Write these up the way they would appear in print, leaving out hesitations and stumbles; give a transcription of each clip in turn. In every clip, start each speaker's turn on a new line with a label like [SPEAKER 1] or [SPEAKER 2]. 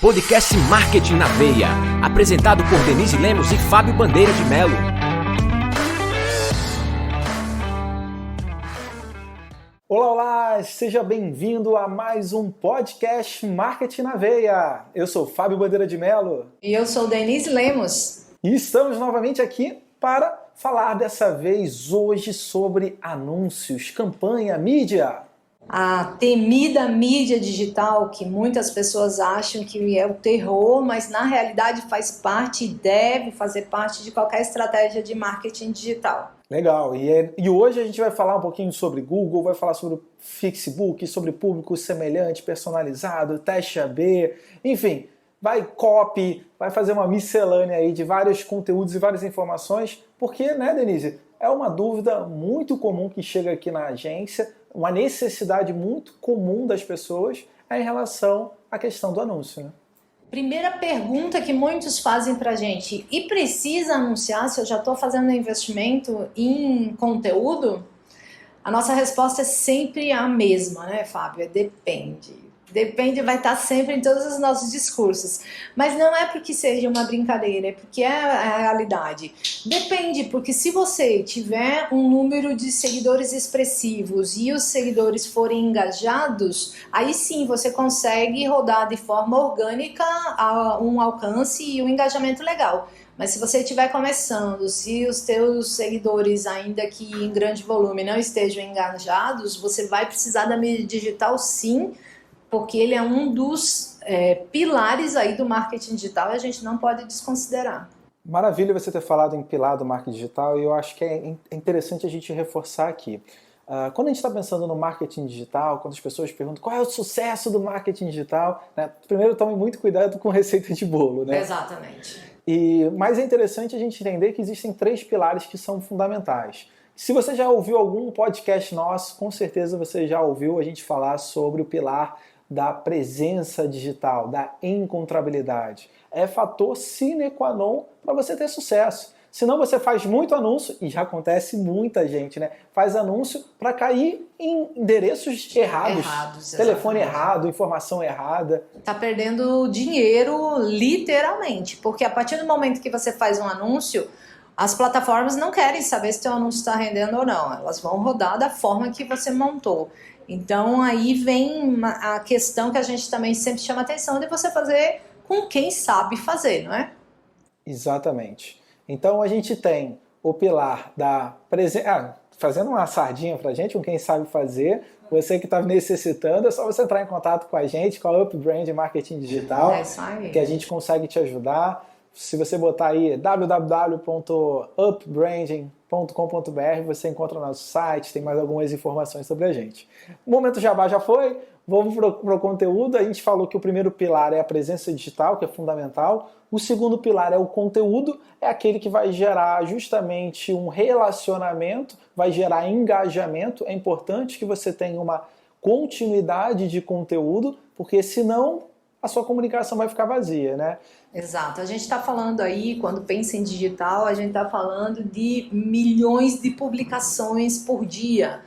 [SPEAKER 1] Podcast Marketing na Veia, apresentado por Denise Lemos e Fábio Bandeira de Melo.
[SPEAKER 2] Olá, olá! Seja bem-vindo a mais um Podcast Marketing na Veia. Eu sou Fábio Bandeira de Melo.
[SPEAKER 3] E eu sou Denise Lemos.
[SPEAKER 2] E estamos novamente aqui para falar dessa vez hoje sobre anúncios, campanha, mídia.
[SPEAKER 3] A temida mídia digital, que muitas pessoas acham que é o terror, mas na realidade faz parte e deve fazer parte de qualquer estratégia de marketing digital.
[SPEAKER 2] Legal, e hoje a gente vai falar um pouquinho sobre Google, vai falar sobre Facebook, sobre público semelhante, personalizado, teste AB, enfim, vai copy, vai fazer uma miscelânea aí de vários conteúdos e várias informações, porque, né, Denise, é uma dúvida muito comum que chega aqui na agência, uma necessidade muito comum das pessoas é em relação à questão do anúncio, né?
[SPEAKER 3] Primeira pergunta que muitos fazem pra gente: e precisa anunciar se eu já estou fazendo investimento em conteúdo? A nossa resposta é sempre a mesma, né, Fábio? Depende. Depende, vai estar sempre em todos os nossos discursos. Mas não é porque seja uma brincadeira, é porque é a realidade. Depende, porque se você tiver um número de seguidores expressivos e os seguidores forem engajados, aí sim você consegue rodar de forma orgânica um alcance e um engajamento legal. Mas se você estiver começando, se os teus seguidores, ainda que em grande volume, não estejam engajados, você vai precisar da mídia digital sim, porque ele é um dos pilares aí do marketing digital e a gente não pode desconsiderar.
[SPEAKER 2] Maravilha você ter falado em pilar do marketing digital, e eu acho que é interessante a gente reforçar aqui. Quando a gente está pensando no marketing digital, quando as pessoas perguntam qual é o sucesso do marketing digital, né, primeiro tome muito cuidado com receita de bolo, né?
[SPEAKER 3] Exatamente.
[SPEAKER 2] Mas é interessante a gente entender que existem 3 pilares que são fundamentais. Se você já ouviu algum podcast nosso, com certeza você já ouviu a gente falar sobre o pilar da presença digital, da encontrabilidade. É fator sine qua non para você ter sucesso. Senão você faz muito anúncio, e já acontece muita gente, né? Faz anúncio para cair em endereços errados, telefone errado, informação errada.
[SPEAKER 3] Tá perdendo dinheiro literalmente, porque a partir do momento que você faz um anúncio, as plataformas não querem saber se teu anúncio está rendendo ou não, elas vão rodar da forma que você montou. Então aí vem a questão que a gente também sempre chama atenção de você fazer com quem sabe fazer, não é?
[SPEAKER 2] Exatamente. Então a gente tem o pilar da presença, fazendo uma sardinha pra gente, com quem sabe fazer. Você que está necessitando, é só você entrar em contato com a gente, com a Up Brand Marketing Digital, que a gente consegue te ajudar. Se você botar aí www.upbranding.com.br, você encontra o nosso site, tem mais algumas informações sobre a gente. O Momento Jabá já foi, vamos para o conteúdo. A gente falou que o primeiro pilar é a presença digital, que é fundamental. O segundo pilar é o conteúdo, é aquele que vai gerar justamente um relacionamento, vai gerar engajamento. É importante que você tenha uma continuidade de conteúdo, porque senão a sua comunicação vai ficar vazia, né?
[SPEAKER 3] Exato. A gente está falando aí, quando pensa em digital, a gente está falando de milhões de publicações por dia.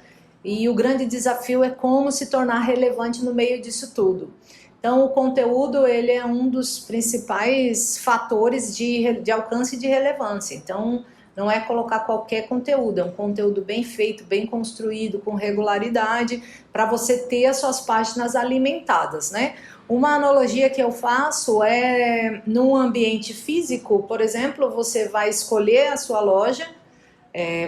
[SPEAKER 3] E o grande desafio é como se tornar relevante no meio disso tudo. Então, o conteúdo ele é um dos principais fatores de alcance e de relevância. Então, não é colocar qualquer conteúdo, é um conteúdo bem feito, bem construído, com regularidade, para você ter as suas páginas alimentadas, né? Uma analogia que eu faço é, num ambiente físico, por exemplo, você vai escolher a sua loja,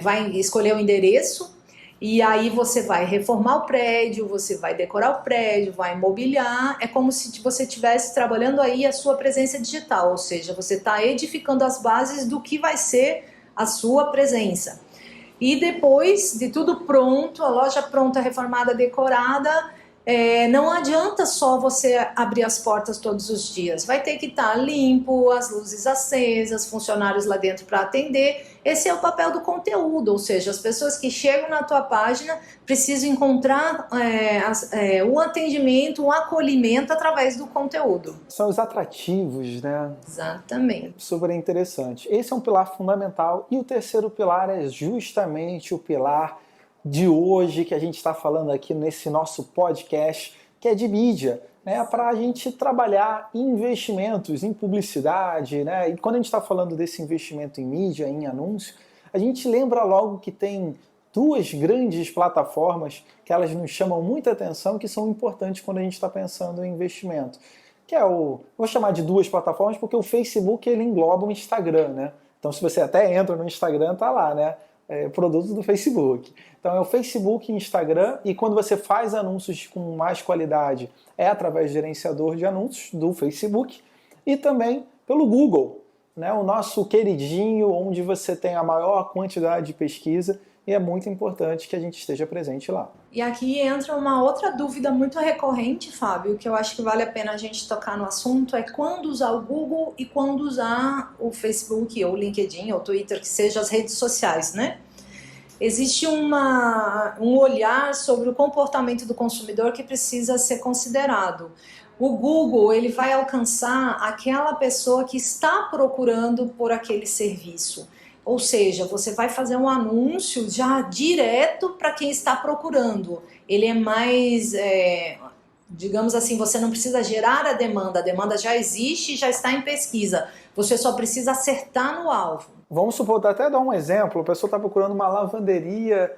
[SPEAKER 3] vai escolher o endereço, e aí você vai reformar o prédio, você vai decorar o prédio, vai mobiliar. É como se você estivesse trabalhando aí a sua presença digital, ou seja, você está edificando as bases do que vai ser a sua presença. E depois de tudo pronto, a loja pronta, reformada, decorada, não adianta só você abrir as portas todos os dias, vai ter que estar limpo, as luzes acesas, funcionários lá dentro para atender. Esse é o papel do conteúdo, ou seja, as pessoas que chegam na tua página precisam encontrar um atendimento, um acolhimento através do conteúdo.
[SPEAKER 2] São os atrativos, né?
[SPEAKER 3] Exatamente.
[SPEAKER 2] Super interessante. Esse é um pilar fundamental. E o terceiro pilar é justamente o pilar de hoje que a gente está falando aqui nesse nosso podcast, que é de mídia. para a gente trabalhar em investimentos, em publicidade, né? E quando a gente está falando desse investimento em mídia, em anúncio, a gente lembra logo que tem duas grandes plataformas que elas nos chamam muita atenção, que são importantes quando a gente está pensando em investimento. Que é vou chamar de duas plataformas porque o Facebook ele engloba o Instagram, né? Então se você até entra no Instagram, tá lá, né? Produtos do Facebook. Então é o Facebook e Instagram, e quando você faz anúncios com mais qualidade é através do gerenciador de anúncios do Facebook e também pelo Google, né? O nosso queridinho, onde você tem a maior quantidade de pesquisa, e é muito importante que a gente esteja presente lá.
[SPEAKER 3] E aqui entra uma outra dúvida muito recorrente, Fábio, que eu acho que vale a pena a gente tocar no assunto, é quando usar o Google e quando usar o Facebook, ou o LinkedIn, ou o Twitter, que sejam as redes sociais, né? Existe um olhar sobre o comportamento do consumidor que precisa ser considerado. O Google ele vai alcançar aquela pessoa que está procurando por aquele serviço. Ou seja, você vai fazer um anúncio já direto para quem está procurando. Ele é mais, digamos assim, você não precisa gerar a demanda já existe e já está em pesquisa. Você só precisa acertar no alvo.
[SPEAKER 2] Vamos supor, até dar um exemplo, a pessoa está procurando uma lavanderia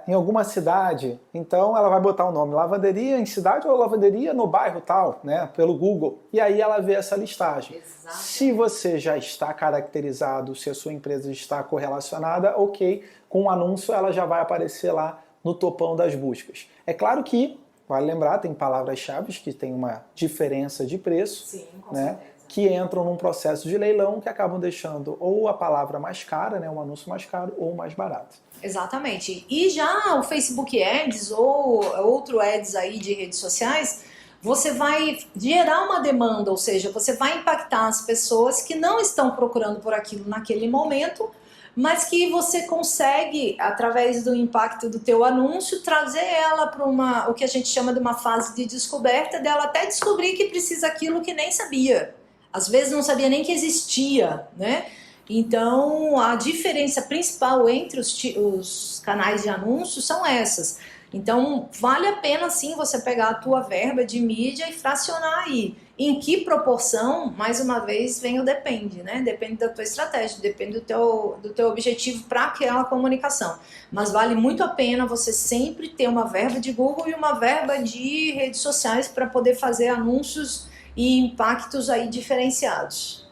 [SPEAKER 2] em alguma cidade, então ela vai botar o nome lavanderia em cidade ou lavanderia no bairro tal, né, pelo Google, e aí ela vê essa listagem.
[SPEAKER 3] Exato.
[SPEAKER 2] Se você já está caracterizado, se a sua empresa está correlacionada, ok, com o anúncio ela já vai aparecer lá no topão das buscas. É claro que, vale lembrar, tem palavras-chave que tem uma diferença de preço,
[SPEAKER 3] sim, com
[SPEAKER 2] né,
[SPEAKER 3] certeza,
[SPEAKER 2] que entram num processo de leilão que acabam deixando ou a palavra mais cara, né, um anúncio mais caro, ou mais barato.
[SPEAKER 3] Exatamente. E já o Facebook Ads ou outro Ads aí de redes sociais, você vai gerar uma demanda, ou seja, você vai impactar as pessoas que não estão procurando por aquilo naquele momento, mas que você consegue, através do impacto do teu anúncio, trazer ela para o que a gente chama de uma fase de descoberta, dela até descobrir que precisa aquilo que nem sabia. Às vezes não sabia nem que existia, né? Então, a diferença principal entre os canais de anúncios são essas. Então, vale a pena sim você pegar a tua verba de mídia e fracionar aí. Em que proporção, mais uma vez, vem o depende, né? Depende da tua estratégia, depende do teu objetivo para aquela comunicação. Mas vale muito a pena você sempre ter uma verba de Google e uma verba de redes sociais para poder fazer anúncios e impactos aí diferenciados.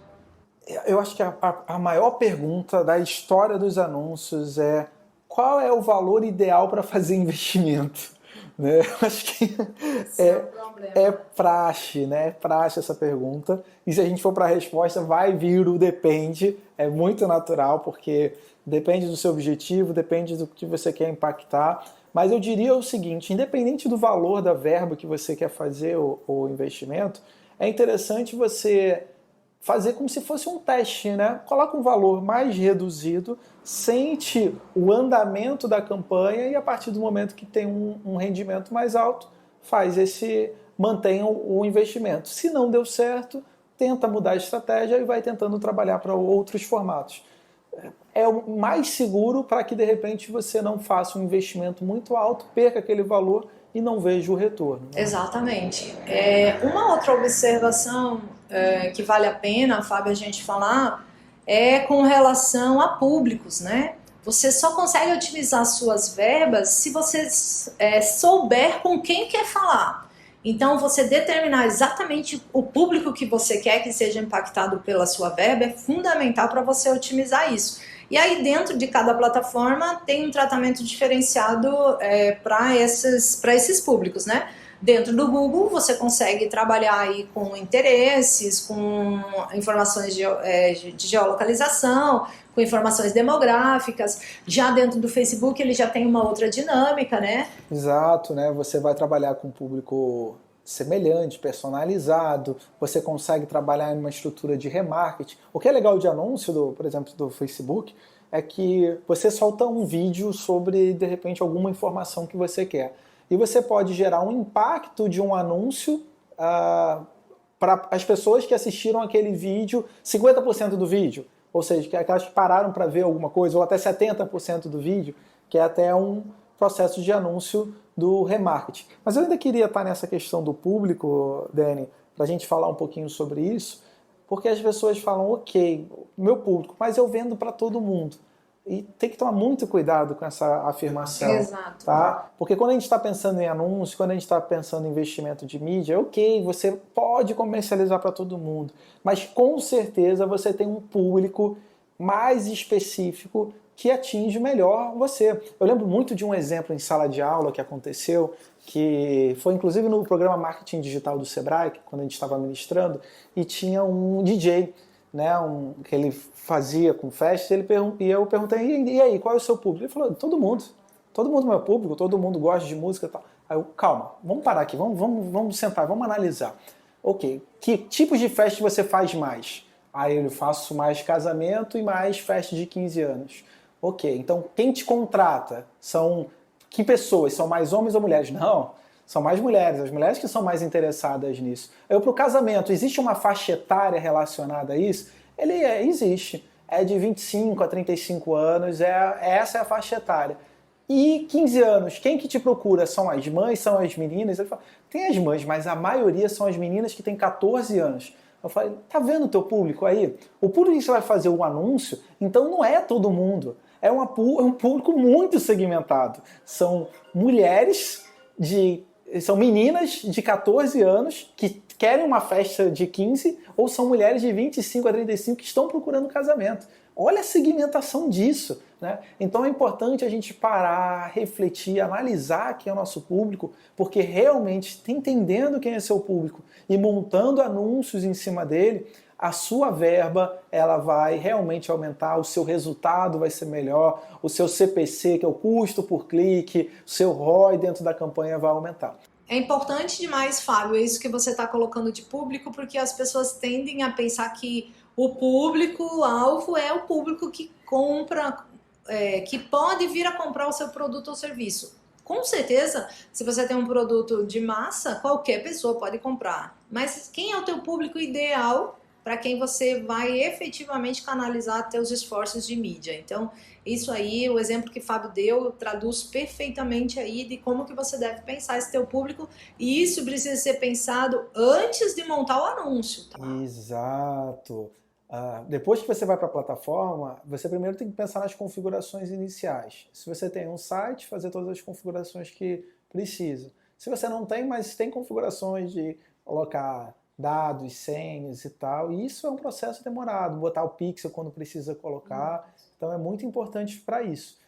[SPEAKER 2] Eu acho que a maior pergunta da história dos anúncios é qual é o valor ideal para fazer investimento? Né? Eu acho que é praxe, né? É praxe essa pergunta. E se a gente for para a resposta, vai vir o depende. É muito natural, porque depende do seu objetivo, depende do que você quer impactar. Mas eu diria o seguinte, independente do valor da verba que você quer fazer o investimento, é interessante você fazer como se fosse um teste, né? Coloca um valor mais reduzido, sente o andamento da campanha e a partir do momento que tem um rendimento mais alto, mantém o investimento. Se não deu certo, tenta mudar a estratégia e vai tentando trabalhar para outros formatos. É o mais seguro para que de repente você não faça um investimento muito alto, perca aquele valor e não veja o retorno. Né?
[SPEAKER 3] Exatamente. Uma outra observação que vale a pena, Fábio, a gente falar, é com relação a públicos, né? Você só consegue otimizar suas verbas se você souber com quem quer falar. Então, você determinar exatamente o público que você quer que seja impactado pela sua verba é fundamental para você otimizar isso. E aí, dentro de cada plataforma, tem um tratamento diferenciado para esses públicos, né? Dentro do Google, você consegue trabalhar aí com interesses, com informações de geolocalização, com informações demográficas. Já dentro do Facebook, ele já tem uma outra dinâmica, né?
[SPEAKER 2] Exato, né? Você vai trabalhar com um público semelhante, personalizado, você consegue trabalhar em uma estrutura de remarketing. O que é legal de anúncio, por exemplo, do Facebook, é que você solta um vídeo sobre, de repente, alguma informação que você quer. E você pode gerar um impacto de um anúncio para as pessoas que assistiram aquele vídeo, 50% do vídeo, ou seja, que aquelas que pararam para ver alguma coisa, ou até 70% do vídeo, que é até um processo de anúncio do remarketing. Mas eu ainda queria estar nessa questão do público, Dani, para a gente falar um pouquinho sobre isso, porque as pessoas falam, ok, meu público, mas eu vendo para todo mundo. E tem que tomar muito cuidado com essa afirmação.
[SPEAKER 3] Exato.
[SPEAKER 2] Tá? Porque quando a gente está pensando em anúncio, quando a gente está pensando em investimento de mídia, ok, você pode comercializar para todo mundo, mas com certeza você tem um público mais específico que atinge melhor você. Eu lembro muito de um exemplo em sala de aula que aconteceu, que foi inclusive no programa Marketing Digital do Sebrae, quando a gente estava ministrando, e tinha um DJ, né, que ele fazia com festa, e eu perguntei, e aí, qual é o seu público? Ele falou, todo mundo é meu público, todo mundo gosta de música e tal. Aí eu, calma, vamos parar aqui, vamos sentar, vamos analisar. Ok, que tipos de festa você faz mais? Aí eu faço mais casamento e mais festa de 15 anos. Ok, então quem te contrata são que pessoas? São mais homens ou mulheres? Não, são mais mulheres, as mulheres que são mais interessadas nisso. Eu, para o casamento, existe uma faixa etária relacionada a isso? Existe. É de 25 a 35 anos, essa é a faixa etária. E 15 anos, quem que te procura? São as mães, são as meninas? Ele fala, tem as mães, mas a maioria são as meninas que têm 14 anos. Eu falei, tá vendo o teu público aí? O público que você vai fazer um anúncio, então não é todo mundo. É um público muito segmentado. São mulheres são meninas de 14 anos que querem uma festa de 15 ou são mulheres de 25 a 35 que estão procurando casamento. Olha a segmentação disso, né? Então é importante a gente parar, refletir, analisar quem é o nosso público, porque realmente entendendo quem é seu público e montando anúncios em cima dele, a sua verba ela vai realmente aumentar, o seu resultado vai ser melhor, o seu CPC, que é o custo por clique, o seu ROI dentro da campanha vai aumentar.
[SPEAKER 3] É importante demais, Fábio, isso que você está colocando de público, porque as pessoas tendem a pensar que o público-alvo é o público que compra, que pode vir a comprar o seu produto ou serviço. Com certeza, se você tem um produto de massa, qualquer pessoa pode comprar. Mas quem é o teu público ideal para quem você vai efetivamente canalizar teus esforços de mídia? Então, isso aí, o exemplo que o Fábio deu, traduz perfeitamente aí de como que você deve pensar esse teu público, e isso precisa ser pensado antes de montar o anúncio. Tá?
[SPEAKER 2] Exato. Depois que você vai para a plataforma, você primeiro tem que pensar nas configurações iniciais. Se você tem um site, fazer todas as configurações que precisa. Se você não tem, mas tem configurações de colocar dados, senhas e tal, e isso é um processo demorado, botar o pixel quando precisa colocar, então é muito importante para isso.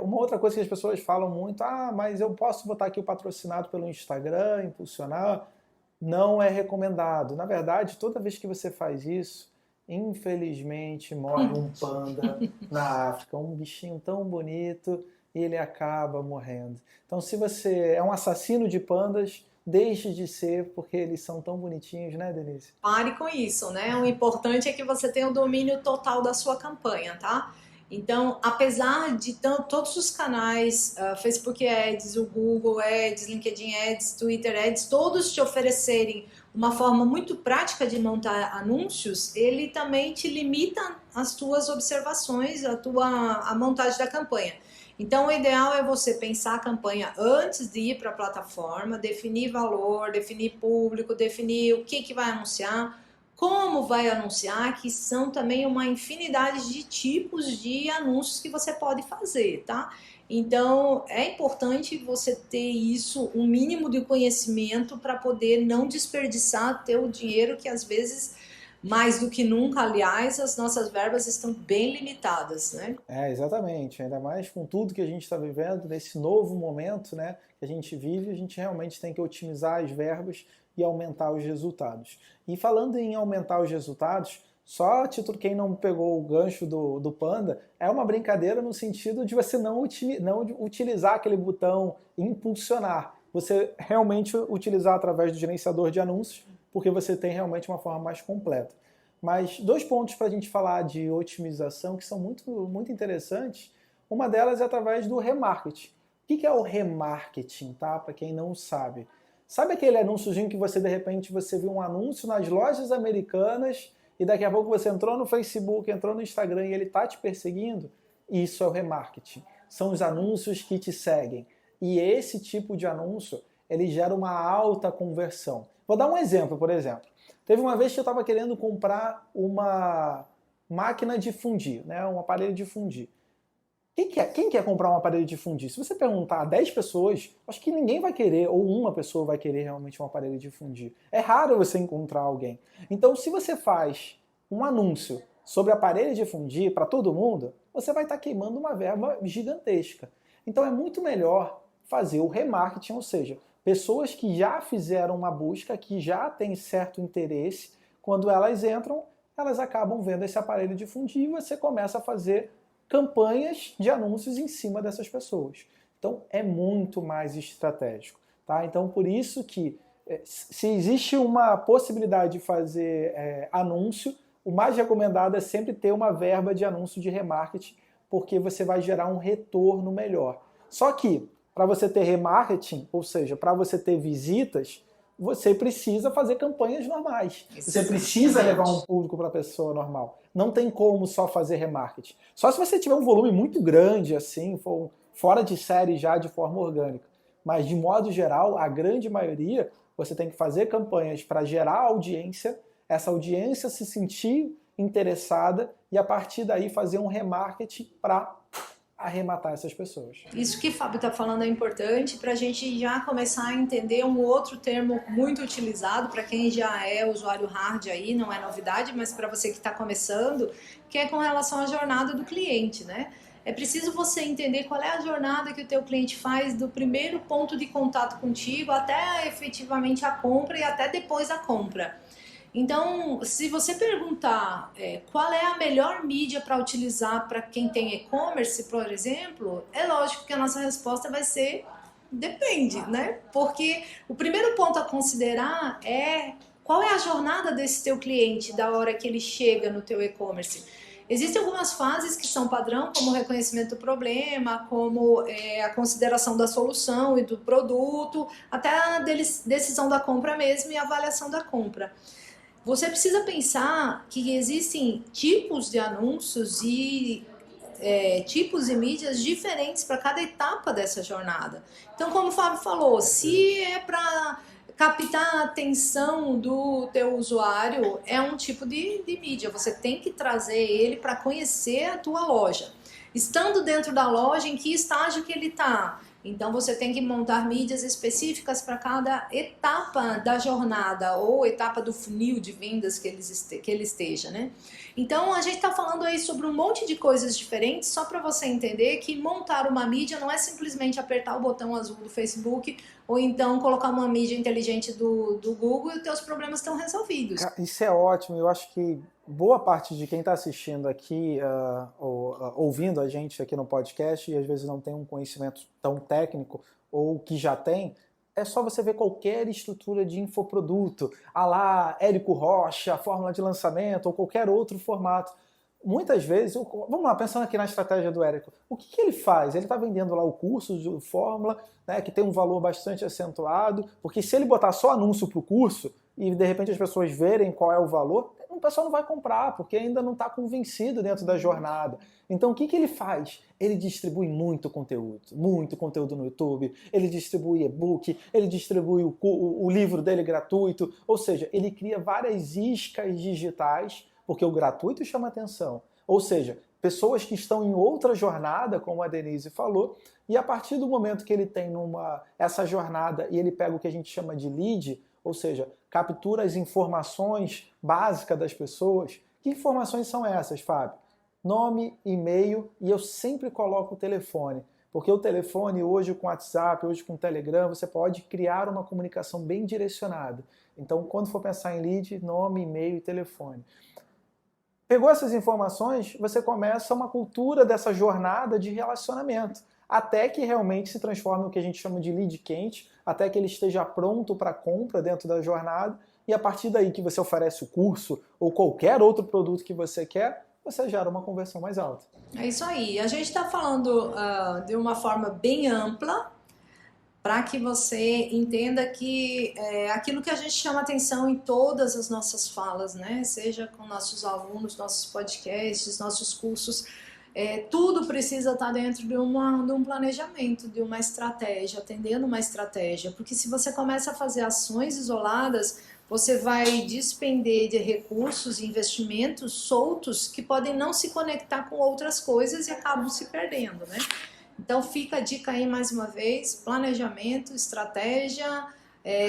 [SPEAKER 2] Uma outra coisa que as pessoas falam muito, mas eu posso botar aqui o patrocinado pelo Instagram, impulsionar, não é recomendado. Na verdade, toda vez que você faz isso, infelizmente morre um panda na África, um bichinho tão bonito, e ele acaba morrendo. Então se você é um assassino de pandas, deixe de ser, porque eles são tão bonitinhos, né, Denise?
[SPEAKER 3] Pare com isso, né? O importante é que você tenha o domínio total da sua campanha, tá? Então, apesar de todos os canais, Facebook Ads, o Google Ads, LinkedIn Ads, Twitter Ads, todos te oferecerem uma forma muito prática de montar anúncios, ele também te limita as tuas observações, a montagem da campanha. Então, o ideal é você pensar a campanha antes de ir para a plataforma, definir valor, definir público, definir o que vai anunciar, como vai anunciar, que são também uma infinidade de tipos de anúncios que você pode fazer, tá? Então, é importante você ter isso, um mínimo de conhecimento para poder não desperdiçar teu dinheiro, que às vezes, mais do que nunca, aliás, as nossas verbas estão bem limitadas, né?
[SPEAKER 2] Exatamente. Ainda mais com tudo que a gente está vivendo, nesse novo momento, né, que a gente vive, a gente realmente tem que otimizar as verbas e aumentar os resultados. E falando em aumentar os resultados, só a título quem não pegou o gancho do Panda, é uma brincadeira no sentido de você não utilizar aquele botão impulsionar. Você realmente utilizar através do gerenciador de anúncios, porque você tem realmente uma forma mais completa. Mas 2 pontos para a gente falar de otimização que são muito, muito interessantes. Uma delas é através do remarketing. O que é o remarketing, tá? Para quem não sabe. Sabe aquele anúnciozinho que você, de repente, você viu um anúncio nas lojas americanas e daqui a pouco você entrou no Facebook, entrou no Instagram e ele está te perseguindo? Isso é o remarketing. São os anúncios que te seguem. e esse tipo de anúncio ele gera uma alta conversão. Vou dar um exemplo, por exemplo. Teve uma vez que eu estava querendo comprar uma máquina de fundir, né, um aparelho de fundir. Quem quer comprar um aparelho de fundir? Se você perguntar a 10 pessoas, acho que ninguém vai querer, ou uma pessoa vai querer realmente um aparelho de fundir. É raro você encontrar alguém. Então, se você faz um anúncio sobre aparelho de fundir para todo mundo, você vai estar queimando uma verba gigantesca. Então, é muito melhor fazer o remarketing, ou seja, pessoas que já fizeram uma busca, que já têm certo interesse, quando elas entram, elas acabam vendo esse aparelho de fundir e você começa a fazer campanhas de anúncios em cima dessas pessoas. Então é muito mais estratégico. Tá? Então por isso que se existe uma possibilidade de fazer anúncio, o mais recomendado é sempre ter uma verba de anúncio de remarketing, porque você vai gerar um retorno melhor. Só que para você ter remarketing, ou seja, para você ter visitas, você precisa fazer campanhas normais. Você precisa levar um público para a pessoa normal. Não tem como só fazer remarketing. Só se você tiver um volume muito grande, assim, for fora de série já de forma orgânica. Mas, de modo geral, a grande maioria, você tem que fazer campanhas para gerar audiência, essa audiência se sentir interessada e, a partir daí, fazer um remarketing para arrematar essas pessoas.
[SPEAKER 3] Isso que o Fábio está falando é importante para a gente já começar a entender um outro termo muito utilizado para quem já é usuário hard aí, não é novidade, mas para você que está começando, que é com relação à jornada do cliente, né? É preciso você entender qual é a jornada que o teu cliente faz do primeiro ponto de contato contigo até efetivamente a compra e até depois da compra. Então, se você perguntar qual é a melhor mídia para utilizar para quem tem e-commerce, por exemplo, é lógico que a nossa resposta vai ser depende, né? Porque o primeiro ponto a considerar é qual é a jornada desse teu cliente da hora que ele chega no teu e-commerce. Existem algumas fases que são padrão, como o reconhecimento do problema, como a consideração da solução e do produto, até a decisão da compra mesmo e a avaliação da compra. Você precisa pensar que existem tipos de anúncios e tipos de mídias diferentes para cada etapa dessa jornada. Então, como o Fábio falou, se é para captar a atenção do teu usuário, é um tipo de mídia. Você tem que trazer ele para conhecer a tua loja. Estando dentro da loja, em que estágio que ele está? Então você tem que montar mídias específicas para cada etapa da jornada ou etapa do funil de vendas que ele esteja, né? Então a gente está falando aí sobre um monte de coisas diferentes só para você entender que montar uma mídia não é simplesmente apertar o botão azul do Facebook ou então colocar uma mídia inteligente do Google e os teus problemas estão resolvidos.
[SPEAKER 2] Isso é ótimo, eu acho que boa parte de quem está assistindo aqui, ouvindo a gente aqui no podcast e às vezes não tem um conhecimento tão técnico ou que já tem, é só você ver qualquer estrutura de infoproduto, à la Érico Rocha, fórmula de lançamento ou qualquer outro formato. Muitas vezes, vamos lá, pensando aqui na estratégia do Érico, o que ele faz? Ele está vendendo lá o curso de fórmula, né, que tem um valor bastante acentuado, porque se ele botar só anúncio para o curso e de repente as pessoas verem qual é o valor, o pessoal não vai comprar, porque ainda não está convencido dentro da jornada. Então o que ele faz? Ele distribui muito conteúdo no YouTube, ele distribui e-book, ele distribui o livro dele gratuito, ou seja, ele cria várias iscas digitais, porque o gratuito chama atenção. Ou seja, pessoas que estão em outra jornada, como a Denise falou, e a partir do momento que ele tem essa jornada e ele pega o que a gente chama de lead, ou seja, captura as informações básicas das pessoas. Que informações são essas, Fábio? Nome, e-mail e eu sempre coloco o telefone. Porque o telefone, hoje com o WhatsApp, hoje com o Telegram, você pode criar uma comunicação bem direcionada. Então, quando for pensar em lead, nome, e-mail e telefone. Pegou essas informações, você começa uma cultura dessa jornada de relacionamento, até que realmente se transforme no que a gente chama de lead quente, até que ele esteja pronto para compra dentro da jornada, e a partir daí que você oferece o curso ou qualquer outro produto que você quer, você gera uma conversão mais alta.
[SPEAKER 3] É isso aí. A gente está falando de uma forma bem ampla, para que você entenda que aquilo que a gente chama atenção em todas as nossas falas, né? Seja com nossos alunos, nossos podcasts, nossos cursos, tudo precisa estar dentro de um planejamento, de uma estratégia, atendendo uma estratégia. Porque se você começa a fazer ações isoladas, você vai despender de recursos e investimentos soltos que podem não se conectar com outras coisas e acabam se perdendo, né? Então fica a dica aí mais uma vez, planejamento, estratégia,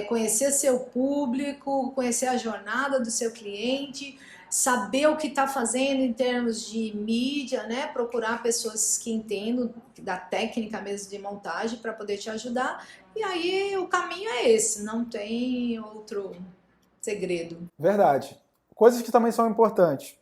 [SPEAKER 3] conhecer seu público, conhecer a jornada do seu cliente, saber o que está fazendo em termos de mídia, né? Procurar pessoas que entendam da técnica mesmo de montagem para poder te ajudar. E aí o caminho é esse, não tem outro segredo.
[SPEAKER 2] Verdade. Coisas que também são importantes.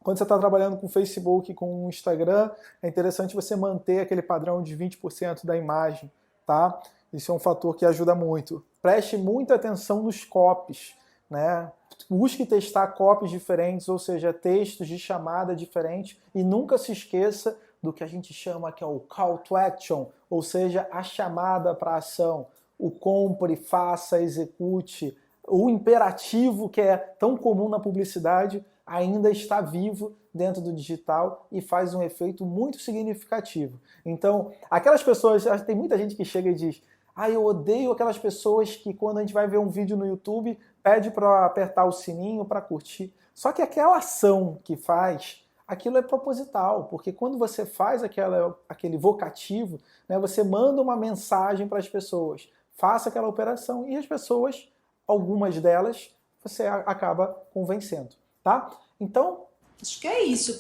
[SPEAKER 2] Quando você está trabalhando com Facebook, com Instagram, é interessante você manter aquele padrão de 20% da imagem, tá? Isso é um fator que ajuda muito. Preste muita atenção nos copies, né? Busque testar copies diferentes, ou seja, textos de chamada diferentes, e nunca se esqueça do que a gente chama que é o call to action, ou seja, a chamada para a ação, o compre, faça, execute, o imperativo que é tão comum na publicidade ainda está vivo dentro do digital e faz um efeito muito significativo. Então, aquelas pessoas, tem muita gente que chega e diz: eu odeio aquelas pessoas que quando a gente vai ver um vídeo no YouTube, pede para apertar o sininho para curtir. Só que aquela ação que faz, aquilo é proposital, porque quando você faz aquele vocativo, né, você manda uma mensagem para as pessoas, faça aquela operação e as pessoas, algumas delas, você acaba convencendo, tá? Então,
[SPEAKER 3] acho que é isso,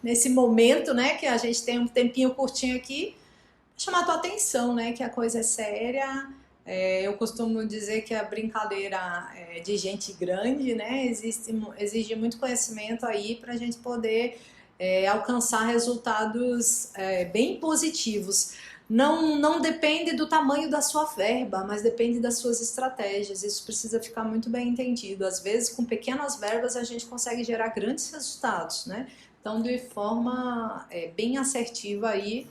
[SPEAKER 3] nesse momento, né, que a gente tem um tempinho curtinho aqui, chamar a tua atenção, né, que a coisa é séria. Eu costumo dizer que a brincadeira é de gente grande, né, exige muito conhecimento aí para a gente poder alcançar resultados bem positivos. Não depende do tamanho da sua verba, mas depende das suas estratégias. Isso precisa ficar muito bem entendido. Às vezes, com pequenas verbas, a gente consegue gerar grandes resultados, né? Então, de forma bem assertiva aí,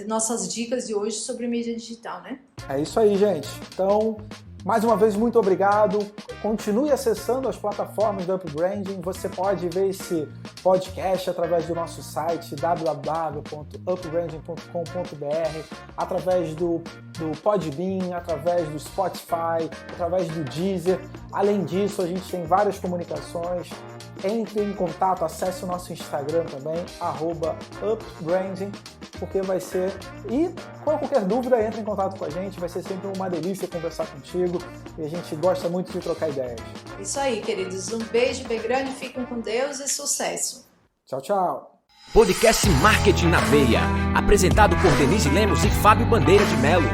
[SPEAKER 3] nossas dicas de hoje sobre mídia digital, né?
[SPEAKER 2] É isso aí, gente. Então, mais uma vez, muito obrigado. Continue acessando as plataformas do Upbranding. Você pode ver esse podcast através do nosso site www.upbranding.com.br, através do Podbean, através do Spotify, através do Deezer. Além disso, a gente tem várias comunicações. Entre em contato, acesse o nosso Instagram também, @upbranding, porque vai ser... E qualquer dúvida, entre em contato com a gente, vai ser sempre uma delícia conversar contigo e a gente gosta muito de trocar ideias.
[SPEAKER 3] Isso aí, queridos. Um beijo bem grande, fiquem com Deus e sucesso.
[SPEAKER 2] Tchau, tchau.
[SPEAKER 1] Podcast Marketing na Veia, apresentado por Denise Lemos e Fábio Bandeira de Melo.